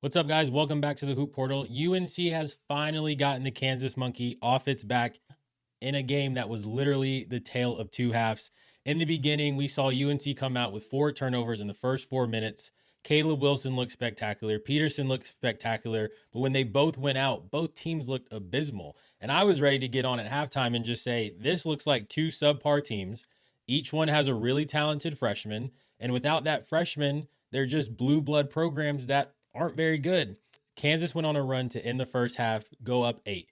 What's up, guys? Welcome back to the Hoop Portal. UNC has finally gotten the Kansas Monkey off its back in a game that was literally the tale of two halves. In the beginning, we saw UNC come out with 4 turnovers in the first 4 minutes. Caleb Wilson looked spectacular. Peterson looked spectacular. But when they both went out, both teams looked abysmal. And I was ready to get on at halftime and just say, this looks like two subpar teams. Each one has a really talented freshman. And without that freshman, they're just blue blood programs that aren't very good. Kansas went on a run to end the first half, go up 8.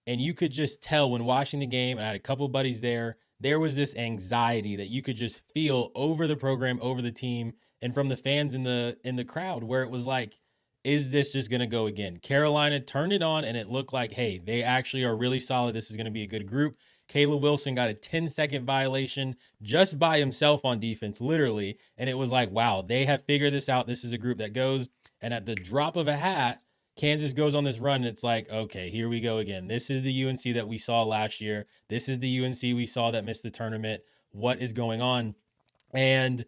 And you could just tell when watching the game, and I had a couple buddies there was this anxiety that you could just feel over the program, over the team, and from the fans in the crowd, where it was like, is this just going to go again? Carolina turned it on, and it looked like, hey, they actually are really solid. This is going to be a good group. Caleb Wilson got a 10-second violation just by himself on defense, literally. And it was like, wow, they have figured this out. This is a group that goes. And at the drop of a hat, Kansas goes on this run, and it's like, okay, here we go again. This is the UNC that we saw last year. This is the UNC we saw that missed the tournament. What is going on? And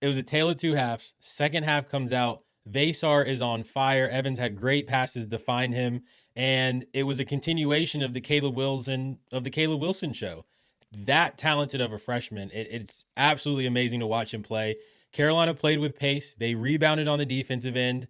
it was a tale of two halves. Second half comes out. Vessaar is on fire. Evans had great passes to find him. And it was a continuation of the Caleb Wilson show. That talented of a freshman. It's absolutely amazing to watch him play. Carolina played with pace. They rebounded on the defensive end.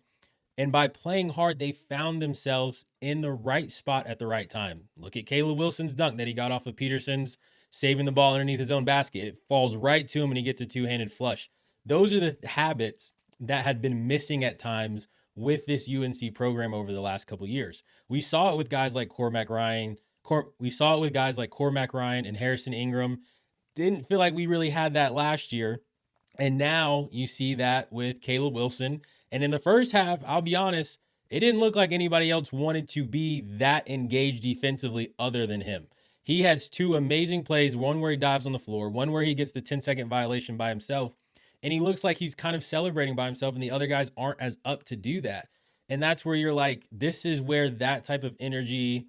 And by playing hard, they found themselves in the right spot at the right time. Look at Caleb Wilson's dunk that he got off of Peterson's, saving the ball underneath his own basket. It falls right to him and he gets a two-handed flush. Those are the habits that had been missing at times with this UNC program over the last couple of years. We saw it with guys like Cormac Ryan. We saw it with guys like Cormac Ryan and Harrison Ingram. Didn't feel like we really had that last year. And now you see that with Caleb Wilson. And in the first half, I'll be honest, it didn't look like anybody else wanted to be that engaged defensively other than him. He has two amazing plays, one where he dives on the floor, one where he gets the 10-second violation by himself. And he looks like he's kind of celebrating by himself, and the other guys aren't as up to do that. And that's where you're like, this is where that type of energy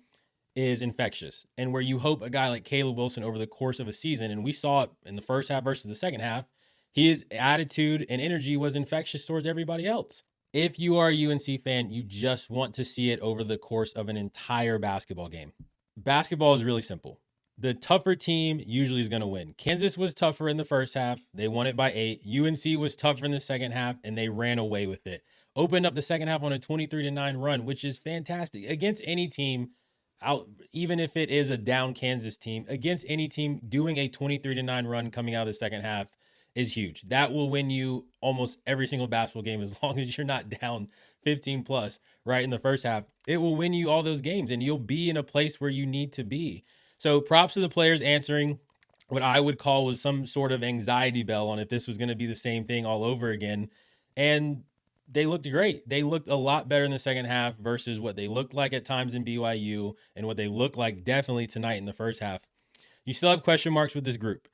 is infectious, and where you hope a guy like Caleb Wilson over the course of a season, and we saw it in the first half versus the second half, his attitude and energy was infectious towards everybody else. If you are a UNC fan, you just want to see it over the course of an entire basketball game. Basketball is really simple. The tougher team usually is going to win. Kansas was tougher in the first half. They won it by 8. UNC was tougher in the second half, and they ran away with it. Opened up the second half on a 23-9 run, which is fantastic against any team. Out, even if it is a down Kansas team, against any team, doing a 23-9 run coming out of the second half is huge. That will win you almost every single basketball game as long as you're not down 15 plus right in the first half. It will win you all those games, and you'll be in a place where you need to be. So props to the players answering what I would call was some sort of anxiety bell on if this was going to be the same thing all over again. And they looked great. They looked a lot better in the second half versus what they looked like at times in BYU and what they looked like definitely tonight in the first half. You still have question marks with this group.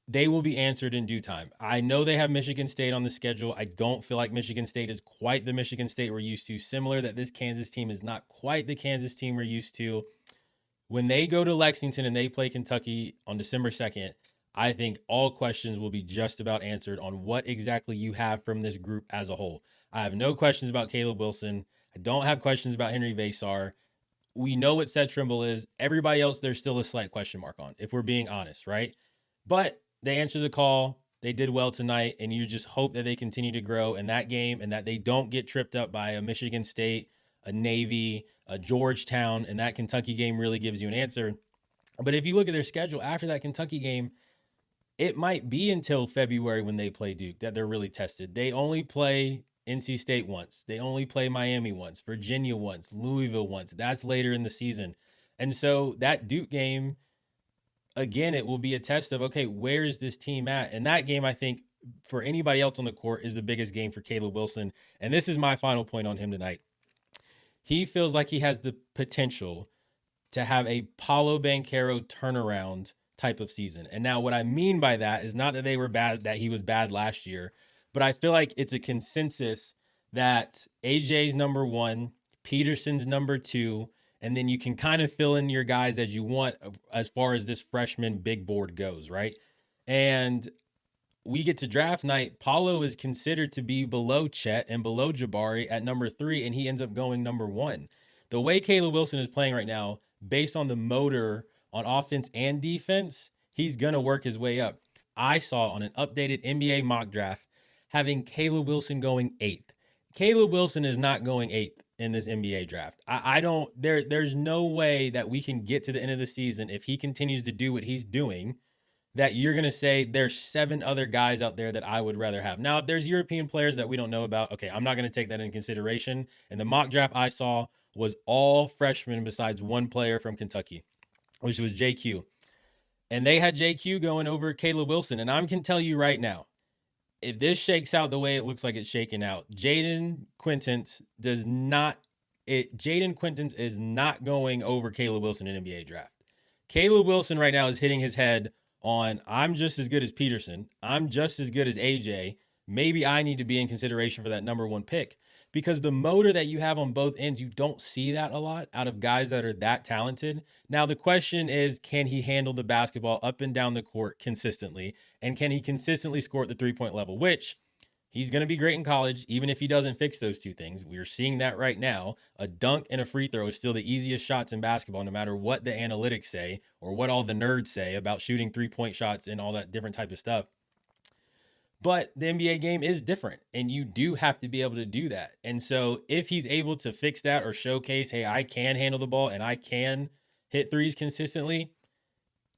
They will be answered in due time. I know they have Michigan State on the schedule. I don't feel like Michigan State is quite the Michigan State we're used to. Similar that this Kansas team is not quite the Kansas team we're used to. When they go to Lexington and they play Kentucky on December 2nd, I think all questions will be just about answered on what exactly you have from this group as a whole. I have no questions about Caleb Wilson. I don't have questions about Henri Vessaar. We know what Seth Trimble is. Everybody else, there's still a slight question mark on, if we're being honest, right? But they answered the call. They did well tonight, and you just hope that they continue to grow in that game and that they don't get tripped up by a Michigan State, a Navy, a Georgetown, and that Kentucky game really gives you an answer. But if you look at their schedule after that Kentucky game, it might be until February when they play Duke that they're really tested. They only play NC State once. They only play Miami once, Virginia once, Louisville once. That's later in the season. And so that Duke game, again, it will be a test of, okay, where is this team at? And that game, I think, for anybody else on the court is the biggest game for Caleb Wilson. And this is my final point on him tonight. He feels like he has the potential to have a Paulo Banchero turnaround type of season. And now what I mean by that is not that they were bad, that he was bad last year, but I feel like it's a consensus that AJ's number 1, Peterson's number 2, and then you can kind of fill in your guys as you want as far as this freshman big board goes, right? And we get to draft night. Paulo is considered to be below Chet and below Jabari at number 3, and he ends up going number 1. The way Caleb Wilson is playing right now, based on the motor on offense and defense, he's going to work his way up. I saw on an updated NBA mock draft having Caleb Wilson going 8th. Caleb Wilson is not going 8th in this NBA draft. I don't there's no way that we can get to the end of the season if he continues to do what he's doing that you're going to say there's 7 other guys out there that I would rather have. Now, if there's European players that we don't know about, okay, I'm not going to take that into consideration. And the mock draft I saw was all freshmen besides one player from Kentucky, which was JQ. And they had JQ going over Caleb Wilson. And I can tell you right now, if this shakes out the way it looks like it's shaking out, Jaden Quintance is not going over Caleb Wilson in NBA draft. Caleb Wilson right now is hitting his head on, I'm just as good as Peterson. I'm just as good as AJ. Maybe I need to be in consideration for that number 1 pick, because the motor that you have on both ends, you don't see that a lot out of guys that are that talented. Now, the question is, can he handle the basketball up and down the court consistently? And can he consistently score at the 3-point level, which he's going to be great in college, even if he doesn't fix those 2 things. We're seeing that right now. A dunk and a free throw is still the easiest shots in basketball, no matter what the analytics say or what all the nerds say about shooting 3-point shots and all that different type of stuff. But the NBA game is different, and you do have to be able to do that. And so if he's able to fix that or showcase, hey, I can handle the ball and I can hit threes consistently,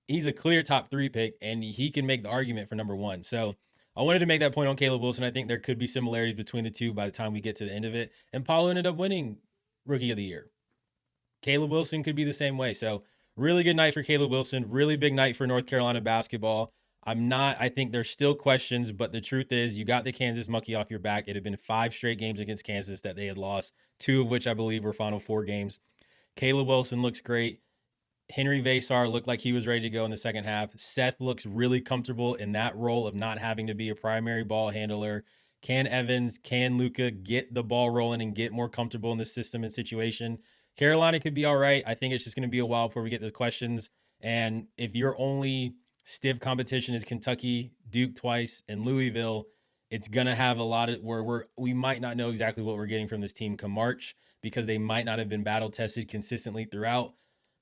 he's a clear top 3 pick, and he can make the argument for number 1. So I wanted to make that point on Caleb Wilson. I think there could be similarities between the two by the time we get to the end of it. And Paulo ended up winning Rookie of the Year. Caleb Wilson could be the same way. So really good night for Caleb Wilson. Really big night for North Carolina basketball. I think there's still questions, but the truth is you got the Kansas monkey off your back. It had been 5 straight games against Kansas that they had lost, 2 of which I believe were Final Four games. Caleb Wilson looks great. Henri Vessaar looked like he was ready to go in the second half. Seth looks really comfortable in that role of not having to be a primary ball handler. Can Evans, can Luka get the ball rolling and get more comfortable in the system and situation? Carolina could be all right. I think it's just going to be a while before we get the questions. And if your only stiff competition is Kentucky, Duke twice, and Louisville, it's going to have a lot of where we might not know exactly what we're getting from this team come March, because they might not have been battle tested consistently throughout.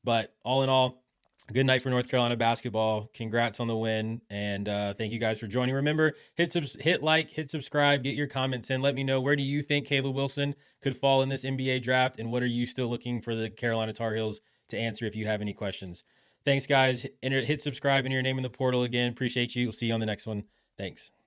But all in all, good night for North Carolina basketball. Congrats on the win, and thank you guys for joining. Remember, hit like, hit subscribe, get your comments in. Let me know, where do you think Caleb Wilson could fall in this NBA draft, and what are you still looking for the Carolina Tar Heels to answer if you have any questions. Thanks, guys. Hit subscribe and your name in the portal again. Appreciate you. We'll see you on the next one. Thanks.